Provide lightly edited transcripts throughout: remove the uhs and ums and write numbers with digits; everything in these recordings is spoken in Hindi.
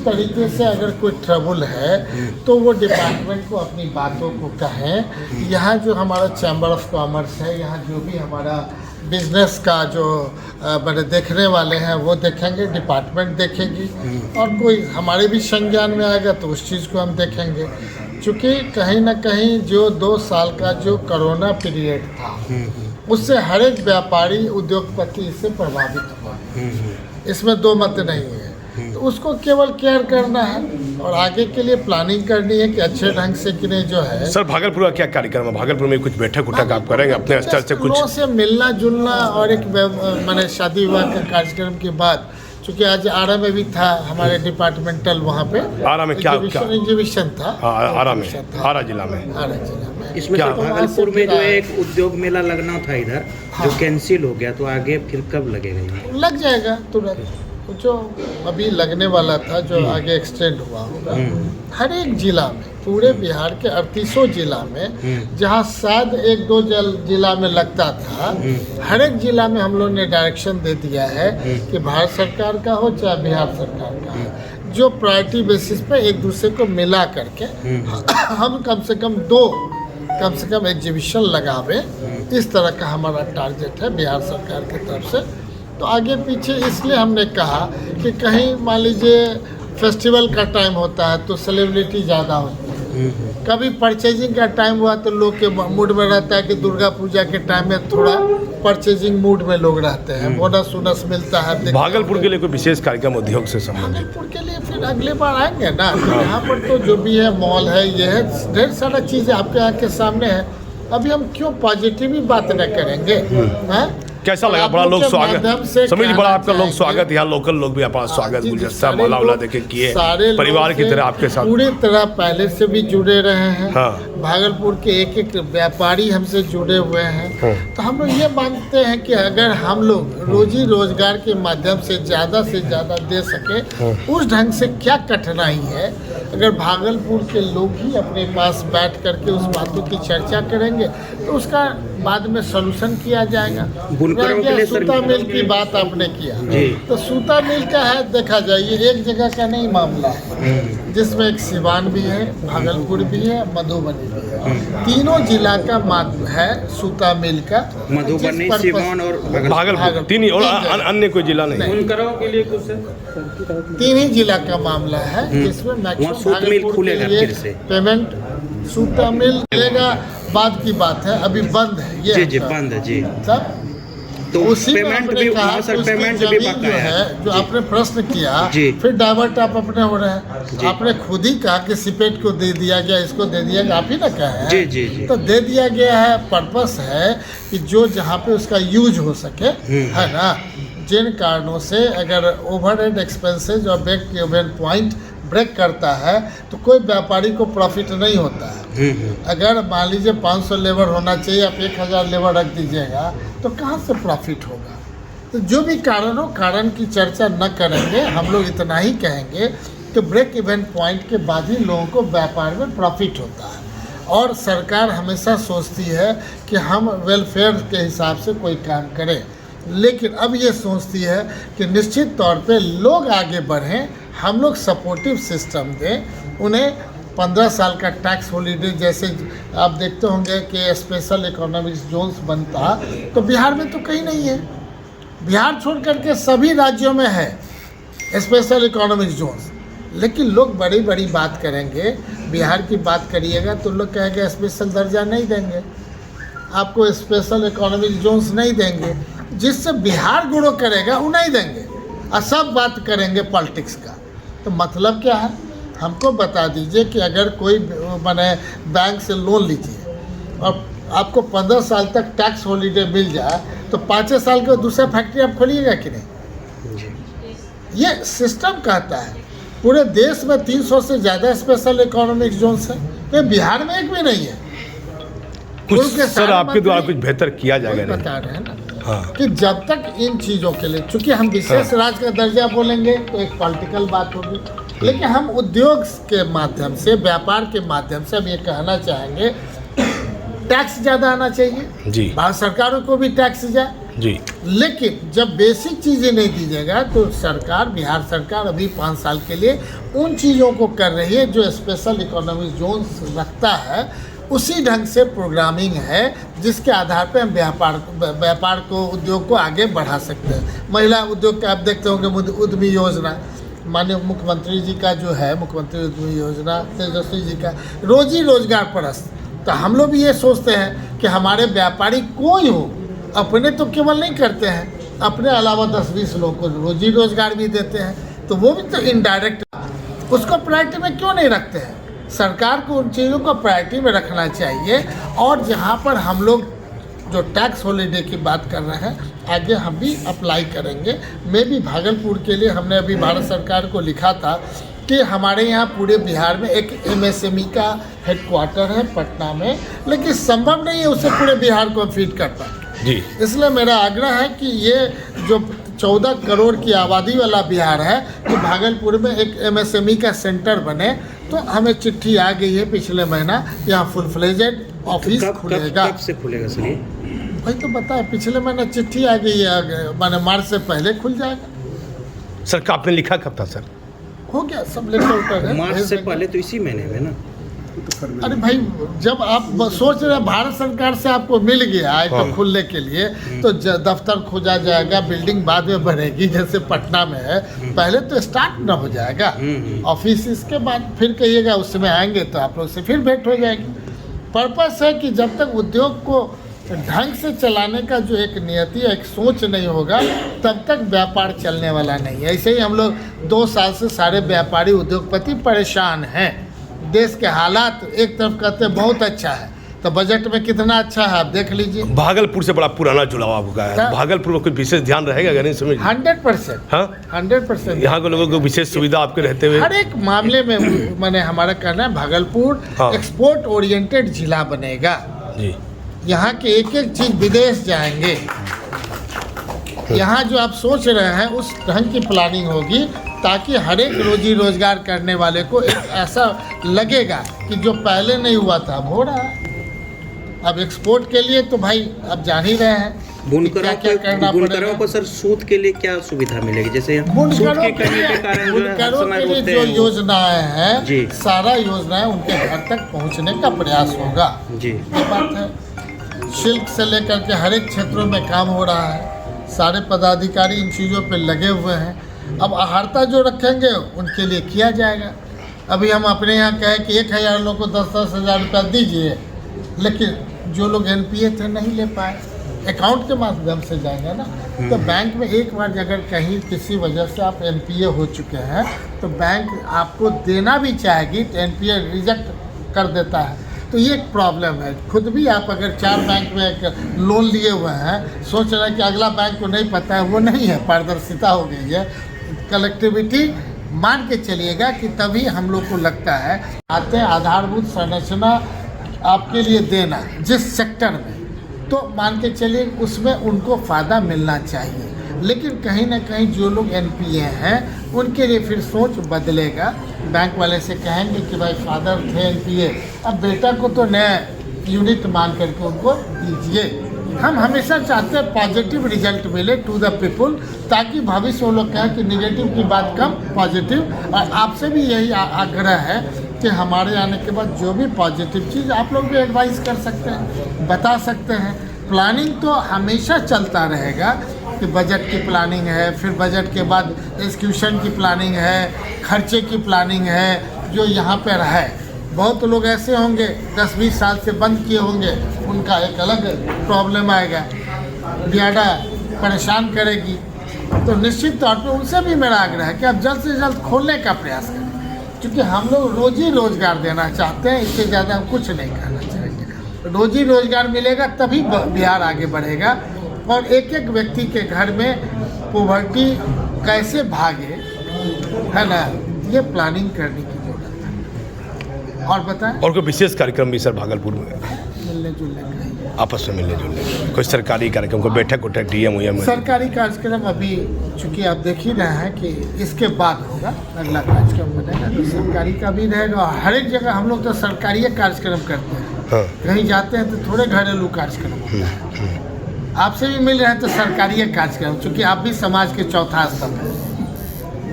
तरीके से अगर कोई ट्रबल है तो वो डिपार्टमेंट को अपनी बातों को कहें। यहाँ जो हमारा चैम्बर ऑफ कॉमर्स है, यहाँ जो भी हमारा बिजनेस का जो बड़े देखने वाले हैं वो देखेंगे, डिपार्टमेंट देखेगी, और कोई हमारे भी संज्ञान में आएगा तो उस चीज़ को हम देखेंगे। क्योंकि कहीं ना कहीं जो 2 साल का जो कोरोना पीरियड था उससे हर एक व्यापारी उद्योगपति इससे प्रभावित हुआ, इसमें दो मत नहीं है। तो उसको केवल केयर करना है और आगे के लिए प्लानिंग करनी है कि अच्छे ढंग से कि नहीं जो है। सर भागलपुर का क्या कार्यक्रम है? भागलपुर में कुछ बैठक उठक आप करेंगे अपने स्तर से? कुछ लोगों से मिलना जुलना और एक मैंने शादी विवाह का कार्यक्रम के बाद, चूँकि आज आरा में भी था हमारे डिपार्टमेंटल, वहाँ पे आरा में क्या एग्जीबिशन था, आरा में, आरा जिला में, आरा जिला में। इसमें क्या? भागलपुर में जो एक उद्योग मेला लगना था इधर, हाँ। जो कैंसिल हो गया, तो आगे फिर कब लगेगा ये? लग जाएगा तुरंत। जो अभी लगने वाला था जो आगे एक्सटेंड हुआ होगा हर एक जिला में, पूरे बिहार के 38 जिला में, जहाँ शायद 1-2 जिला में लगता था, हर एक जिला में हम लोग ने डायरेक्शन दे दिया है कि भारत सरकार का हो चाहे बिहार सरकार का हो, जो प्रायोरिटी बेसिस पे एक दूसरे को मिला करके हम कम से कम एग्जीबिशन लगावे। इस तरह का हमारा टारगेट है बिहार सरकार की तरफ से। तो आगे पीछे इसलिए हमने कहा कि कहीं मान लीजिए फेस्टिवल का टाइम होता है तो सेलिब्रिटी ज़्यादा होती है, कभी परचेजिंग का टाइम हुआ तो लोग के मूड में रहता है कि दुर्गा पूजा के टाइम में थोड़ा परचेजिंग मूड में लोग रहते हैं, बोनस वोनस मिलता है। भागलपुर के लिए कोई विशेष कार्यक्रम उद्योग से संबंधित? भागलपुर के लिए फिर अगले बार आएंगे ना, तो यहाँ पर तो जो भी है मॉल है, ये है, ढेर सारा चीज़ें आपके यहाँ के सामने है। अभी हम क्यों पॉजिटिव ही बात न करेंगे? हैं? कैसा लगा? बड़ा लोग स्वागत, समझ बड़ा आपका लोग स्वागत, यहाँ लोकल लोग भी अपना स्वागत गुलदस्ता माला वाला देके किए, परिवार की तरह आपके साथ पूरी तरह पहले से भी जुड़े रहे हैं। हाँ। भागलपुर के एक व्यापारी हमसे जुड़े हुए हैं। तो हम लोग ये मानते हैं कि अगर हम लोग रोजी रोजगार के माध्यम से ज़्यादा दे सके, उस ढंग से क्या कठिनाई है, अगर भागलपुर के लोग ही अपने पास बैठ करके उस बातों की चर्चा करेंगे तो उसका बाद में सॉल्यूशन किया जाएगा। सूता मिल की बात आपने किया, तो सूता मिल का है, देखा जाए ये एक जगह का नहीं मामला है, जिसमें एक सिवान भी है, भागलपुर भी है, मधुबनी भी है, तीनों जिला का माध्यम है सूता मिल का। मधुबनी, सिवान और भागलपुर, तीन ही, और अन्य कोई जिला नहीं? के लिए कुछ 3 ही जिला का मामला है जिसमें मैक्सिमम पेमेंट सूता मिल मिलेगा, बाद की बात है, अभी बंद है ये। जी बंद है जी। तब तो उसी पेमेंट भी सर, पेमेंट भी जो है जो आपने प्रश्न किया, फिर डाइवर्ट आप अपने हो रहे हैं। आपने खुद ही कहा कि सिपेट को दे दिया गया, इसको दे दिया गया, आप ही ना कहा है। जी। तो दे दिया गया है, पर्पस है कि जो जहाँ पे उसका यूज हो सके, है ना। जिन कारणों से अगर ओवरहेड एक्सपेंसेस और ब्रेक इवन पॉइंट ब्रेक करता है तो कोई व्यापारी को प्रॉफिट नहीं होता है। अगर मान लीजिए 500 लेबर होना चाहिए, आप 1000 लेबर रख दीजिएगा तो कहाँ से प्रॉफिट होगा? तो जो भी कारण हो, कारण की चर्चा न करेंगे, हम लोग इतना ही कहेंगे कि ब्रेक इवन पॉइंट के बाद ही लोगों को व्यापार में प्रॉफिट होता है। और सरकार हमेशा सोचती है कि हम वेलफेयर के हिसाब से कोई काम करें, लेकिन अब ये सोचती है कि निश्चित तौर पे लोग आगे बढ़ें, हम लोग सपोर्टिव सिस्टम दें उन्हें। 15 साल का टैक्स हॉलीडे जैसे आप देखते होंगे कि स्पेशल इकोनॉमिक जोन्स बनता, तो बिहार में तो कहीं नहीं है। बिहार छोड़ करके सभी राज्यों में है स्पेशल इकोनॉमिक जोन्स, लेकिन लोग बड़ी बड़ी बात करेंगे। बिहार की बात करिएगा तो लोग कहेंगे स्पेशल दर्जा नहीं देंगे, आपको स्पेशल इकोनॉमिक जोन्स नहीं देंगे। जिससे बिहार ग्रो करेगा वो नहीं देंगे, और सब बात करेंगे पॉलिटिक्स का। तो मतलब क्या है, हमको बता दीजिए कि अगर कोई माने बैंक से लोन लीजिए और आपको 15 साल तक टैक्स हॉलीडे मिल जाए, तो 5 साल के दूसरा फैक्ट्री आप खोलिएगा कि नहीं? ये सिस्टम कहता है। पूरे देश में 300 से ज़्यादा स्पेशल इकोनॉमिक जोन्स हैं, तो बिहार में एक भी नहीं है। कुछ सर आपके द्वारा कुछ बेहतर किया जाएगा? बता रहे हैं ना कि जब तक इन चीज़ों के लिए, चूँकि हम विशेष राज्य का दर्जा बोलेंगे तो एक पॉलिटिकल बात होगी, लेकिन हम उद्योग के माध्यम से, व्यापार के माध्यम से हम ये कहना चाहेंगे टैक्स ज़्यादा आना चाहिए जी। भारत सरकारों को भी टैक्स जाए, जी। लेकिन जब बेसिक चीज़ें नहीं दीजिएगा तो सरकार, बिहार सरकार अभी 5 साल के लिए उन चीज़ों को कर रही है जो स्पेशल इकोनॉमिक जोन्स रखता है, उसी ढंग से प्रोग्रामिंग है जिसके आधार पर हम व्यापार को, उद्योग को आगे बढ़ा सकते हैं। महिला उद्योग का आप देखते होंगे उद्यमी योजना, माननीय मुख्यमंत्री जी का जो है मुख्यमंत्री उद्यमी योजना, तेजस्वी जी का रोजी रोजगार परस्त। तो हम लोग भी ये सोचते हैं कि हमारे व्यापारी कोई हो, अपने तो केवल नहीं करते हैं, अपने अलावा 10-20 लोग को रोजी रोजगार भी देते हैं, तो वो भी तो इनडायरेक्ट, उसको प्रायोरिटी में क्यों नहीं रखते हैं? सरकार को उन चीज़ों को प्रायोरिटी में रखना चाहिए। और जहाँ पर हम लोग जो टैक्स हॉलीडे की बात कर रहे हैं, आगे हम भी अप्लाई करेंगे। मैं भी भागलपुर के लिए हमने अभी भारत सरकार को लिखा था कि हमारे यहाँ पूरे बिहार में एक MSME का हेडक्वार्टर है पटना में, लेकिन संभव नहीं है उसे पूरे बिहार को फीड कर पाए जी। इसलिए मेरा आग्रह है कि ये जो 14 करोड़ की आबादी वाला बिहार है, कि भागलपुर में एक MSME का सेंटर बने। तो हमें चिट्ठी आ गई है पिछले महीना, यहाँ फुल फ्लेजेड ऑफिस खुलेगा। कब से खुलेगा सर ये? भाई तो बताए, पिछले महीना चिट्ठी आ गई है, माने मार्च से पहले खुल जाएगा। सर का आपने लिखा कब था सर? हो गया सब लेटर उटर है। मार्च से पहले तो इसी महीने में ना। अरे भाई, जब आप सोच रहे हैं भारत सरकार से आपको मिल गया है तो खुलने के लिए, तो दफ्तर खोजा जाएगा, बिल्डिंग बाद में बढ़ेगी, जैसे पटना में है, पहले तो स्टार्ट ना हो जाएगा ऑफिस, इसके बाद फिर कहिएगा उसमें आएंगे तो आप लोग से फिर भेंट हो जाएगी। पर्पस है कि जब तक उद्योग को ढंग से चलाने का जो एक नियति, एक सोच नहीं होगा, तब तक व्यापार चलने वाला नहीं है। ऐसे ही हम लोग 2 साल से सारे व्यापारी उद्योगपति परेशान हैं। देश के हालात एक तरफ कहते हैं बहुत अच्छा है, तो बजट में कितना अच्छा है आप देख लीजिए। भागलपुर से बड़ा पुराना जुड़ाव आपका है, भागलपुर में कोई विशेष ध्यान रहेगा अगर नहीं समझ? 100%। हाँ 100%। यहाँ के लोगों को विशेष सुविधा आपके रहते हुए हर एक मामले में मैंने हमारा कहना है भागलपुर एक्सपोर्ट ओरिएंटेड जिला बनेगा जी। यहाँ के एक एक चीज़ विदेश जाएंगे। यहाँ जो आप सोच रहे हैं उस ढंग की प्लानिंग होगी, ताकि हर एक रोजी रोजगार करने वाले को एक ऐसा लगेगा कि जो पहले नहीं हुआ था अब हो रहा है। अब एक्सपोर्ट के लिए तो भाई अब जान ही रहे हैं बुनकरों को सर सूद के लिए क्या सुविधा मिलेगी? जैसे बुनकरों के लिए जो योजनाएं हैं, सारा योजनाएं उनके घर तक पहुंचने का प्रयास होगा जी। ये बात है। शिल्प से लेकर के हर एक क्षेत्रों में काम हो रहा है, सारे पदाधिकारी इन चीज़ों पे लगे हुए हैं। अब आहारता जो रखेंगे उनके लिए किया जाएगा। अभी हम अपने यहाँ कहें कि 1000 लोग को 10-10 हज़ार रुपया दीजिए, लेकिन जो लोग NPA थे नहीं ले पाए, अकाउंट के माध्यम से जाएंगे ना। तो बैंक में एक बार अगर कहीं किसी वजह से आप NPA हो चुके हैं, तो बैंक आपको देना भी चाहेगी तो NPA रिजेक्ट कर देता है। तो ये एक प्रॉब्लम है। खुद भी आप अगर 4 बैंक में एक लोन लिए हुए हैं, सोच रहे हैं कि अगला बैंक को नहीं पता है, वो नहीं है, पारदर्शिता हो गई है। कलेक्टिविटी मान के चलिएगा कि तभी हम लोग को लगता है आते आधारभूत संरचना आपके लिए देना जिस सेक्टर में, तो मान के चलिए उसमें उनको फ़ायदा मिलना चाहिए। लेकिन कहीं ना कहीं जो लोग NPA हैं उनके लिए फिर सोच बदलेगा। बैंक वाले से कहेंगे कि भाई फादर थे NPA, अब बेटा को तो नया यूनिट मान करके उनको दीजिए। हम हमेशा चाहते हैं पॉजिटिव रिजल्ट मिले टू द पीपुल, ताकि भविष्य वो लोग कहें कि निगेटिव की बात कम, पॉजिटिव। और आपसे भी यही आग्रह है कि हमारे आने के बाद जो भी पॉजिटिव चीज़ आप लोग भी एडवाइस कर सकते हैं, बता सकते हैं। प्लानिंग तो हमेशा चलता रहेगा कि बजट की प्लानिंग है, फिर बजट के बाद एग्जीक्यूशन की प्लानिंग है, खर्चे की प्लानिंग है, जो यहाँ पर है। बहुत लोग ऐसे होंगे 10-20 साल से बंद किए होंगे, उनका एक अलग प्रॉब्लम आएगा, ज़्यादा परेशान करेगी। तो निश्चित तौर पे उनसे भी मेरा आग्रह है कि आप जल्द से जल्द खोलने का प्रयास करें, क्योंकि हम लोग रोजी रोजगार देना चाहते हैं, इससे ज़्यादा हम कुछ नहीं कहना चाहेंगे। रोजी रोजगार मिलेगा तभी बिहार आगे बढ़ेगा। और एक एक व्यक्ति के घर में पॉवर्टी कैसे भागे, है ना, ये प्लानिंग करने की जरूरत है। और बताएं, और कोई विशेष कार्यक्रम भी सर भागलपुर में मिलने जुलने आपस में मिलने जुलने कोई सरकारी कार्यक्रम, कोई बैठक उठक DM सरकारी कार्यक्रम अभी चूँकि आप देख ही रहे हैं कि इसके बाद होगा, अगला कार्यक्रम बनेगा तो सरकारी का भी रहेगा। और हर एक जगह हम लोग तो सरकारी कार्यक्रम करते हैं, कहीं जाते हैं तो थोड़े घरेलू कार्यक्रम होता है। आपसे भी मिल रहे हैं तो सरकारी कार्यक्रम, चूँकि आप भी समाज के चौथा स्तंभ हैं,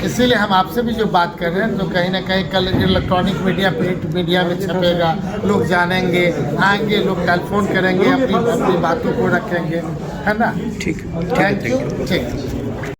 इसीलिए हम आपसे भी जो बात कर रहे हैं तो कहीं ना कहीं कल इलेक्ट्रॉनिक मीडिया, प्रिंट मीडिया में छपेगा, लोग जानेंगे, आएंगे, लोग टेलीफोन करेंगे, अपनी बातों को रखेंगे, है ना। ठीक, थैंक यू। ठीक।